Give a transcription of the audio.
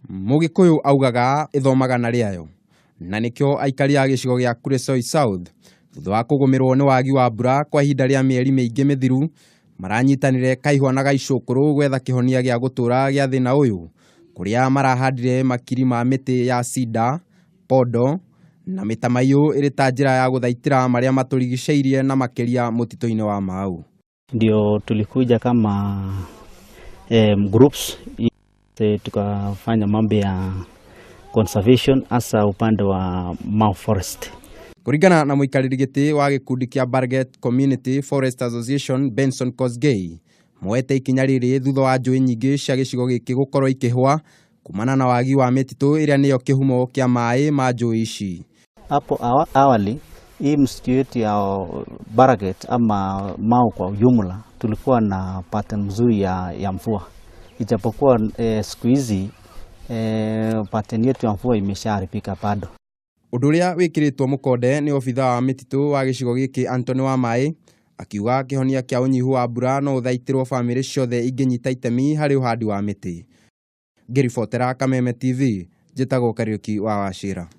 Mugikuyu augaga ithomaga na rĩayo, na nikio aikari a gĩcigo gĩa Kuresoi South thutha wa kũgũmĩrwo nĩ wagi wa mbura kwa ihinda rĩa mĩeri mĩingĩ mĩthiru maranyitanire kaihwa na gaicũkũrũ gwetha kĩhonia gĩa gũtũra gĩa thĩna ũyũ, kũrĩa marahandire makiri ma mĩtĩ ya cida, podo na mĩtamaiyũ ĩrĩ ta njĩra ya gũthaitĩra marĩa matũrigicĩirie na makĩria mũtitũ-inĩ wa Mau. Ndio tulikuja kama groups tukafanya mambo ya conservation hasa upande wa Mau Forest. Kuringana na mũikarĩri gĩtĩ wa gĩkundi kĩa Barget Community Forest Association Benson Kosgei, moete ikinya rĩrĩ thutha wa njũĩ nyingĩ cia gĩcigo gĩkĩ gũkorwo ikĩhwa kumana na wagi wa mĩtitũ ĩrĩa nĩyo kĩhumo kĩa maĩ ma njũĩ ici. Hapo awali hii msitu yetu ya Barget ama Mau kwa ujumla tulikuwa na pattern mzuri ya mvua. Ijapokuwa siku hizi pattern yetu ya mvua imeshaharibika bado. Ũndũ ũrĩa wĩkĩrĩtwo mũkonde nĩ obitha wa mĩtitũ wa gĩcigo gĩkĩ Anthony Wamaĩ, akiuga kĩhonia kĩa ũnyihu wa mbura no ũthaitĩrwo bamĩrĩ ciothe ingĩnyita itemi harĩ ũhandi wa mĩtĩ. Ngĩribotera Kameme TV, njĩtagwo Kariuki wa Wachira.